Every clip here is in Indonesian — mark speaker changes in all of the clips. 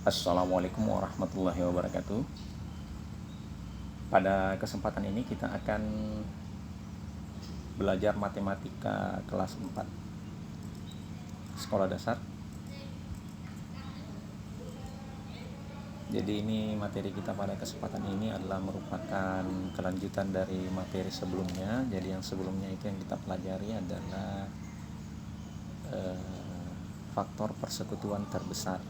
Speaker 1: Assalamualaikum warahmatullahi wabarakatuh. Pada kesempatan ini kita akan belajar matematika kelas 4 sekolah dasar. Jadi ini materi kita pada kesempatan ini adalah merupakan kelanjutan dari materi sebelumnya. Jadi yang sebelumnya itu yang kita pelajari adalah faktor persekutuan terbesar.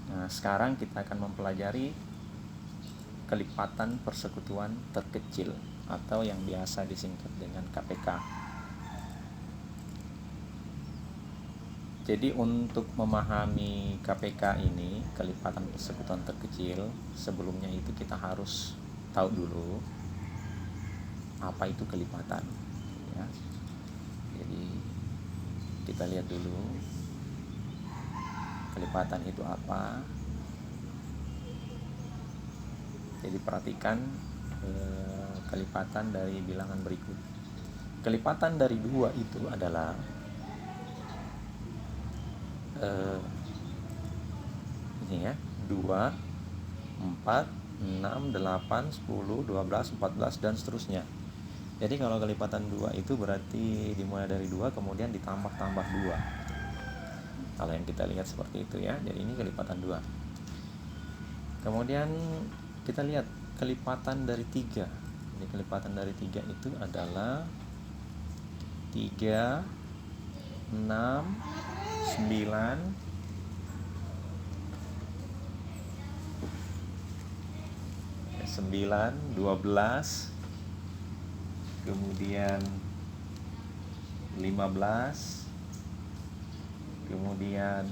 Speaker 1: Nah, sekarang kita akan mempelajari kelipatan persekutuan terkecil atau yang biasa disingkat dengan KPK. Jadi untuk memahami KPK ini, kelipatan persekutuan terkecil, sebelumnya itu kita harus tahu dulu apa itu kelipatan, ya. Jadi kita lihat dulu kelipatan itu apa. Jadi perhatikan kelipatan dari bilangan berikut. Kelipatan dari 2 itu adalah ini ya, 2, 4, 6, 8, 10, 12, 14 dan seterusnya. Jadi kalau kelipatan 2 itu berarti dimulai dari 2 kemudian ditambah-tambah 2. Kalau yang kita lihat seperti itu ya. Jadi ini kelipatan 2. Kemudian kita lihat kelipatan dari 3. Jadi kelipatan dari 3 itu adalah 3, 6, 9, 12, kemudian 15, kemudian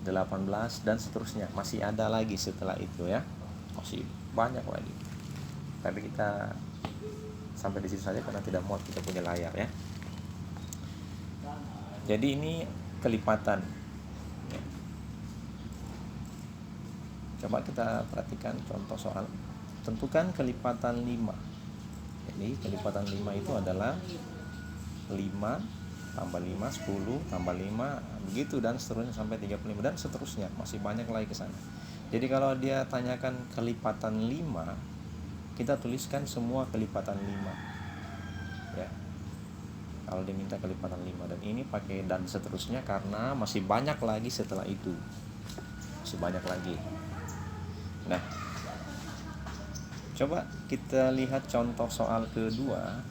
Speaker 1: 18 dan seterusnya. Masih ada lagi setelah itu ya. Masih banyak lagi. Tapi kita sampai di situ saja karena tidak muat kita punya layar ya. Jadi ini kelipatan. Coba kita perhatikan contoh soal. Tentukan kelipatan 5. Jadi kelipatan 5 itu adalah 5 tambah 5, 10 tambah 5, begitu dan seterusnya sampai 35 dan seterusnya. Masih banyak lagi ke sana. Jadi kalau dia tanyakan kelipatan 5, kita tuliskan semua kelipatan 5. Ya. Kalau diminta kelipatan 5 dan ini pakai dan seterusnya karena masih banyak lagi setelah itu. Masih banyak lagi. Nah, coba kita lihat contoh soal kedua.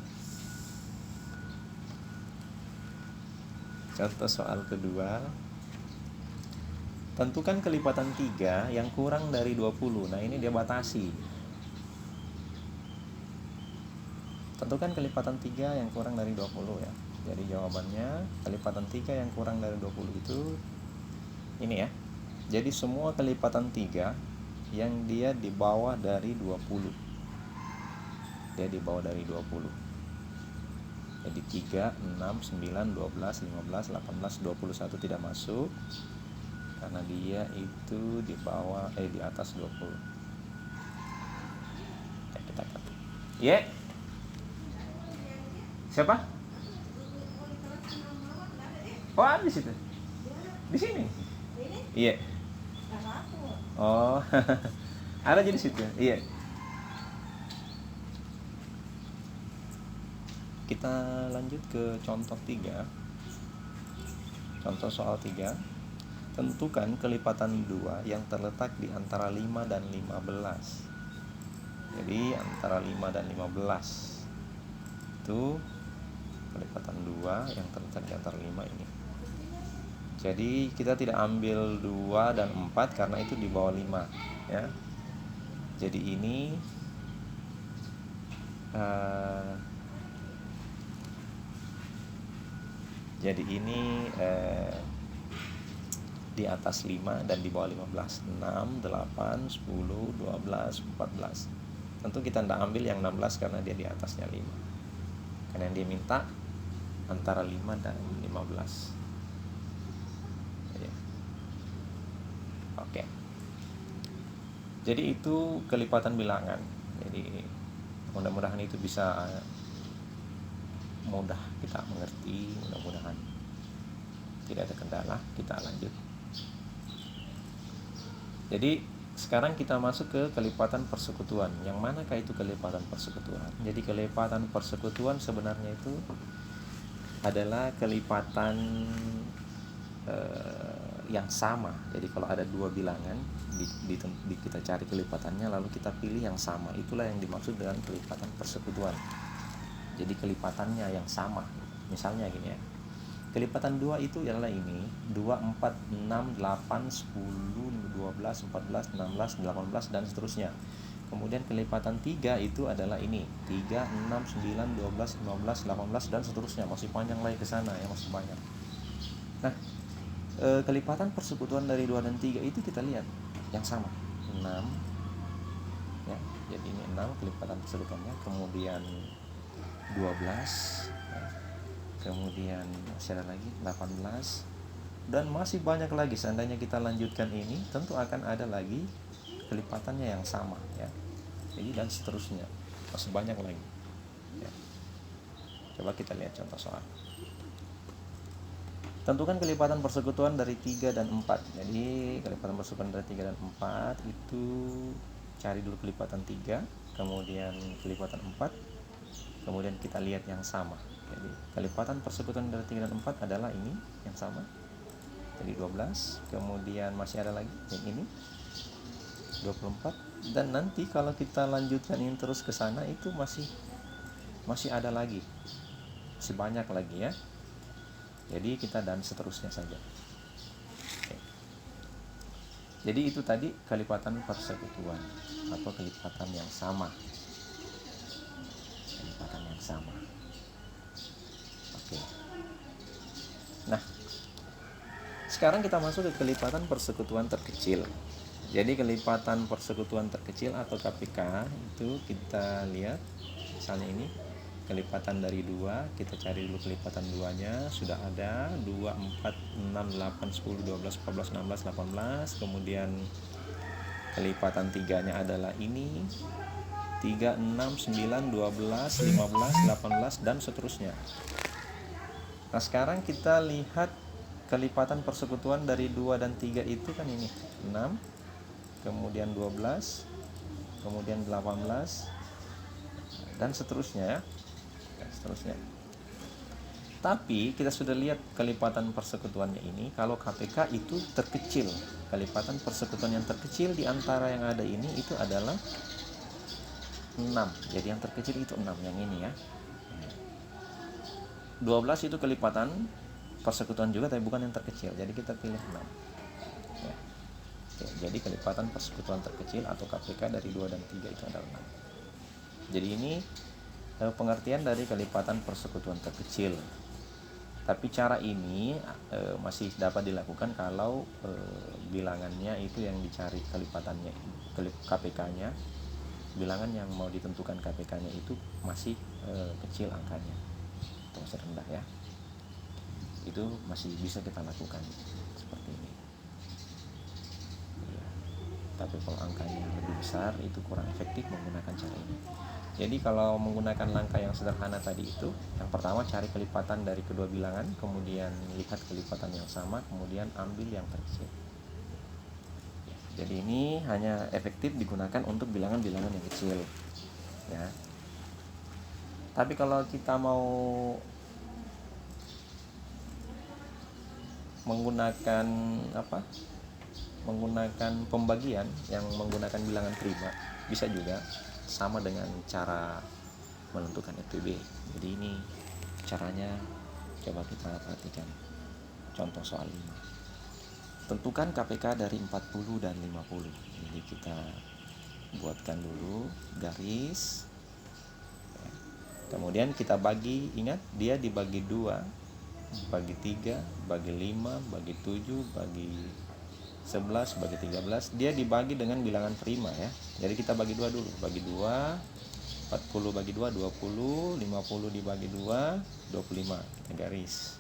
Speaker 1: Contoh soal kedua. Tentukan kelipatan 3 yang kurang dari 20. Nah, ini dia batasi. Tentukan kelipatan 3 yang kurang dari 20 ya. Jadi jawabannya kelipatan 3 yang kurang dari 20 itu ini ya. Jadi semua kelipatan 3 yang dia di bawah dari 20. Dia di bawah dari 20. Jadi 3, 6, 9, 12, 15, 18, 21 tidak masuk karena dia itu di bawah di atas 20. Kita kata. Ya. Siapa? Oh, ada di situ. Di sini. Iya. Oh. Ada di situ. Iya. Kita lanjut ke contoh 3. Contoh soal 3. Tentukan kelipatan 2 yang terletak di antara 5 dan 15. Jadi antara 5 dan 15 itu kelipatan 2 yang terletak di antara 5 ini. Jadi kita tidak ambil 2 dan 4 karena itu di bawah 5 ya. Jadi ini di atas 5 dan di bawah 15. 6, 8, 10, 12, 14. Tentu kita tidak ambil yang 16 karena dia di atasnya 5. Karena yang dia minta antara 5 dan 15. Ya. Oke. Jadi itu kelipatan bilangan. Jadi mudah-mudahan itu bisa mudah kita mengerti, mudah-mudahan tidak ada kendala. Kita lanjut. Jadi sekarang kita masuk ke kelipatan persekutuan. Yang manakah itu kelipatan persekutuan? Jadi kelipatan persekutuan sebenarnya itu adalah kelipatan yang sama. Jadi kalau ada dua bilangan kita cari kelipatannya lalu kita pilih yang sama, itulah yang dimaksud dengan kelipatan persekutuan. Jadi kelipatannya yang sama. Misalnya gini ya, kelipatan 2 itu adalah ini 2, 4, 6, 8, 10, 12, 14, 16, 18 dan seterusnya. Kemudian kelipatan 3 itu adalah ini 3, 6, 9, 12, 15, 18 dan seterusnya. Masih panjang lagi ke sana ya, masih banyak. Nah, kelipatan persekutuan dari 2 dan 3 itu kita lihat yang sama 6 ya. Jadi ini 6 kelipatan persekutuannya, kemudian 12 ya. Kemudian masih ada lagi 18 dan masih banyak lagi. Seandainya kita lanjutkan ini tentu akan ada lagi kelipatannya yang sama ya. Jadi dan seterusnya masih banyak lagi ya. Coba kita lihat contoh soal. Tentukan kelipatan persekutuan dari 3 dan 4. Jadi kelipatan persekutuan dari 3 dan 4 itu cari dulu kelipatan 3, kemudian kelipatan 4, kemudian kita lihat yang sama. Jadi kelipatan persekutuan dari 3 dan 4 adalah ini yang sama. Jadi 12, kemudian masih ada lagi yang ini 24, dan nanti kalau kita lanjutkan ini terus ke sana itu masih ada lagi. Masih banyak lagi ya. Jadi kita dan seterusnya saja. Oke. Jadi itu tadi kelipatan persekutuan atau kelipatan yang sama. Kelipatan yang sama. Oke. Nah, sekarang kita masuk ke kelipatan persekutuan terkecil. Jadi kelipatan persekutuan terkecil atau KPK itu kita lihat misalnya ini kelipatan dari 2, kita cari dulu kelipatan 2-nya, sudah ada 2, 4, 6, 8, 10, 12, 14, 16, 18. Kemudian kelipatan 3-nya adalah ini 3, 6, 9, 12, 15, 18 dan seterusnya. Nah sekarang kita lihat kelipatan persekutuan dari 2 dan 3 itu kan ini 6, kemudian 12, kemudian 18 dan seterusnya ya. Tapi kita sudah lihat kelipatan persekutuannya ini, kalau KPK itu terkecil. Kelipatan persekutuan yang terkecil di antara yang ada ini itu adalah 6. Jadi yang terkecil itu 6, yang ini ya. 12 itu kelipatan persekutuan juga tapi bukan yang terkecil. Jadi kita pilih 6. Ya. Oke, jadi kelipatan persekutuan terkecil atau KPK dari 2 dan 3 itu adalah 6. Jadi ini pengertian dari kelipatan persekutuan terkecil. Tapi cara ini masih dapat dilakukan kalau bilangannya itu yang dicari kelipatannya, KPK-nya, bilangan yang mau ditentukan KPK-nya itu masih kecil angkanya atau masih rendah ya. Itu masih bisa kita lakukan seperti ini. Ya. Tapi kalau angkanya lebih besar itu kurang efektif menggunakan cara ini. Jadi kalau menggunakan langkah yang sederhana tadi itu, yang pertama cari kelipatan dari kedua bilangan, kemudian lihat kelipatan yang sama, kemudian ambil yang terkecil. Jadi ini hanya efektif digunakan untuk bilangan-bilangan yang kecil, ya. Tapi kalau kita mau menggunakan menggunakan pembagian yang menggunakan bilangan prima, bisa juga sama dengan cara menentukan FPB. Jadi ini caranya, coba kita perhatikan contoh soal 5. Tentukan KPK dari 40 dan 50. Jadi kita buatkan dulu garis, kemudian kita bagi. Ingat dia dibagi 2, bagi 3, bagi 5, bagi 7, bagi 11, bagi 13. Dia dibagi dengan bilangan prima ya. Jadi kita bagi 2 dulu. Bagi 2, 40 bagi 2, 20, 50 dibagi 2, 25. Kita garis.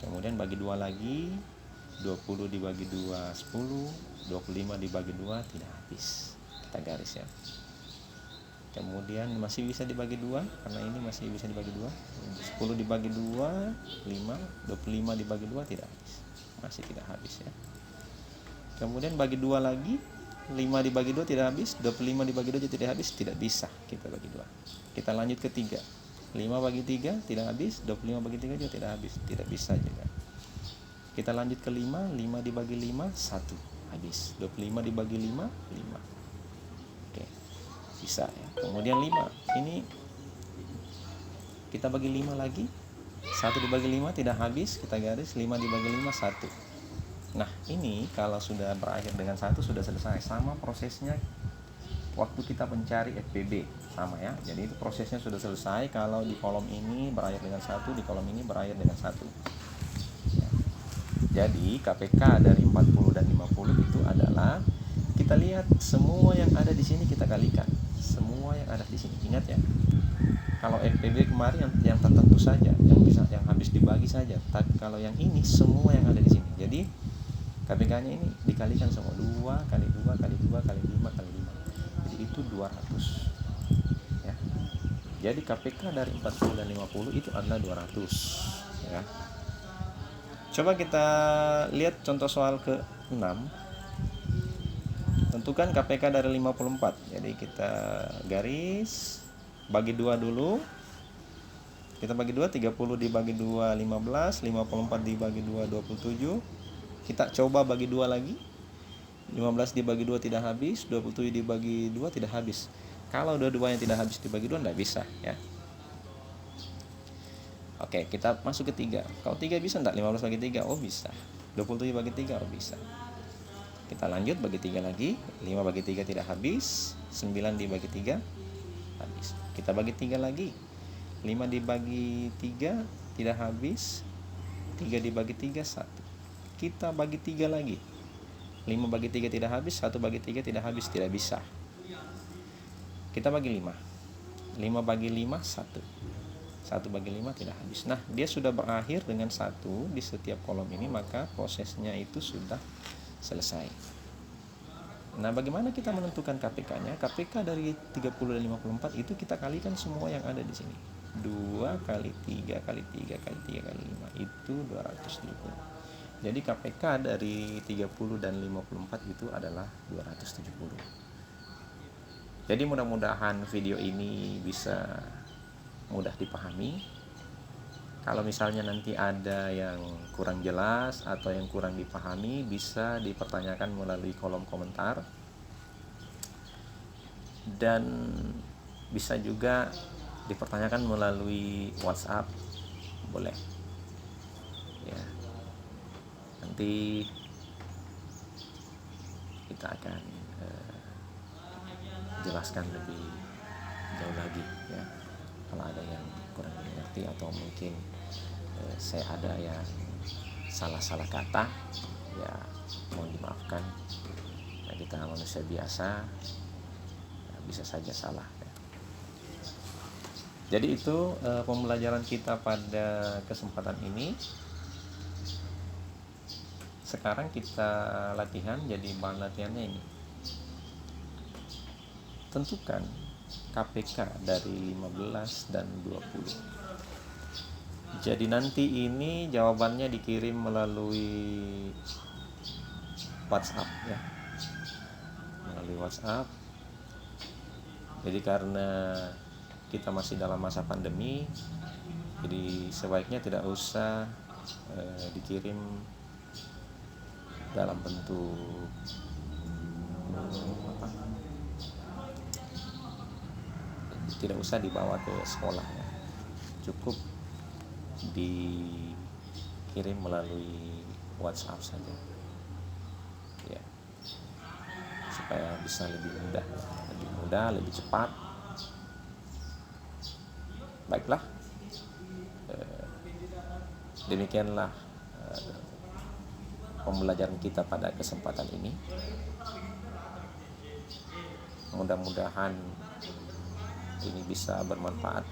Speaker 1: Kemudian bagi 2 lagi, 20 dibagi 2, 10, 25 dibagi 2, tidak habis. Kita garis ya. Kemudian masih bisa dibagi 2, karena ini masih bisa dibagi 2. 10 dibagi 2, 5, 25 dibagi 2, tidak habis. Masih tidak habis ya. kemudian bagi 2 lagi, 5 dibagi 2 tidak habis, 25 dibagi 2 tidak habis, tidak bisa kita bagi 2. Kita lanjut ke 3, 5 bagi 3 tidak habis, 25 bagi 3 juga tidak habis, tidak bisa juga. Kita lanjut ke 5, 5 dibagi 5 1 habis, 25 dibagi 5 5. Oke, bisa ya. Kemudian 5 ini kita bagi 5 lagi, 1 dibagi 5 tidak habis, kita garis, 5 dibagi 5 1. Nah ini kalau sudah berakhir dengan 1 sudah selesai. Sama prosesnya waktu kita mencari FPB, sama ya. Jadi itu prosesnya sudah selesai. Kalau di kolom ini berakhir dengan 1, di kolom ini berakhir dengan 1 ya. Jadi KPK dari 40 dan 50 itu adalah, kita lihat semua yang ada di sini kita kalikan. Semua yang ada di sini, ingat ya. Kalau FPB kemarin yang tertentu saja, yang habis dibagi saja. Tapi kalau yang ini semua yang ada di sini. Jadi KPK-nya ini dikalikan semua, 2 kali 2 kali 2 kali 5 kali 5. Jadi itu 200 ya. Jadi KPK dari 40 dan 50 itu adalah 200 ya. Coba kita lihat contoh soal ke-6. Tentukan KPK dari 54. Jadi kita garis, bagi 2 dulu. Kita bagi 2, 30 dibagi 2 15, 54 dibagi 2 27. Kita coba bagi 2 lagi. 15 dibagi 2 tidak habis, 27 dibagi 2 tidak habis. Kalau dua-duanya tidak habis dibagi 2 tidak bisa ya. Oke, kita masuk ke 3. Kalau 3 bisa enggak? 15 bagi 3, oh bisa. 27 bagi 3, oh bisa. Kita lanjut bagi 3 lagi. 5 bagi 3 tidak habis, 9 dibagi 3 habis. Kita bagi 3 lagi. 5 dibagi 3 tidak habis, 3 dibagi 3 1. Kita bagi 3 lagi. 5 bagi 3 tidak habis, 1 bagi 3 tidak habis, tidak bisa. Kita bagi 5. 5 bagi 5 1. 1 bagi 5 tidak habis. Nah, dia sudah berakhir dengan 1 di setiap kolom ini, maka prosesnya itu sudah selesai. Nah, bagaimana kita menentukan KPK-nya? KPK dari 30 dan 54 itu kita kalikan semua yang ada di sini. 2 kali 3 kali 3 kali 3 kali 5 itu 270. Jadi KPK dari 30 dan 54 itu adalah 270. Jadi mudah-mudahan video ini bisa mudah dipahami. Kalau misalnya nanti ada yang kurang jelas atau yang kurang dipahami, bisa dipertanyakan melalui kolom komentar. Dan bisa juga dipertanyakan melalui WhatsApp, boleh ya. Nanti kita akan jelaskan lebih jauh lagi ya. Kalau ada yang kurang dimengerti atau mungkin saya ada yang salah kata, ya mohon dimaafkan. Nah, kita manusia biasa, ya, bisa saja salah ya. Jadi itu pembelajaran kita pada kesempatan ini. Sekarang kita latihan, jadi bahan latihannya ini. Tentukan KPK dari 15 dan 20. Jadi nanti ini jawabannya dikirim melalui WhatsApp ya. Melalui WhatsApp. Jadi karena kita masih dalam masa pandemi, jadi sebaiknya tidak usah dikirim dalam bentuk tidak usah dibawa ke sekolah ya. Cukup dikirim melalui WhatsApp saja ya, supaya bisa lebih mudah, lebih cepat. Baiklah, demikianlah pembelajaran kita pada kesempatan ini. Mudah-mudahan ini bisa bermanfaat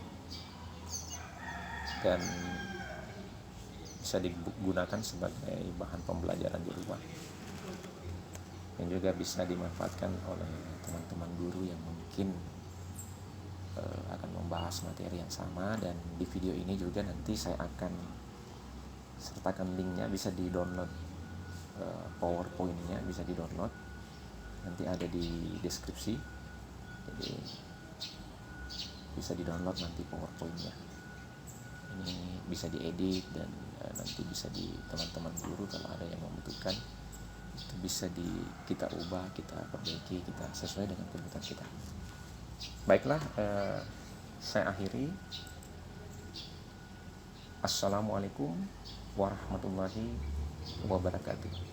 Speaker 1: dan bisa digunakan sebagai bahan pembelajaran di rumah, yang juga bisa dimanfaatkan oleh teman-teman guru yang mungkin akan membahas materi yang sama. Dan di video ini juga nanti saya akan sertakan linknya, bisa di download PowerPoint-nya bisa di download, nanti ada di deskripsi, jadi bisa di download nanti PowerPoint-nya. Ini bisa diedit dan nanti bisa di teman-teman guru kalau ada yang membutuhkan itu bisa kita ubah, kita perbaiki, kita sesuai dengan kebutuhan kita. Baiklah, saya akhiri. Assalamualaikum warahmatullahi wabarakatuh.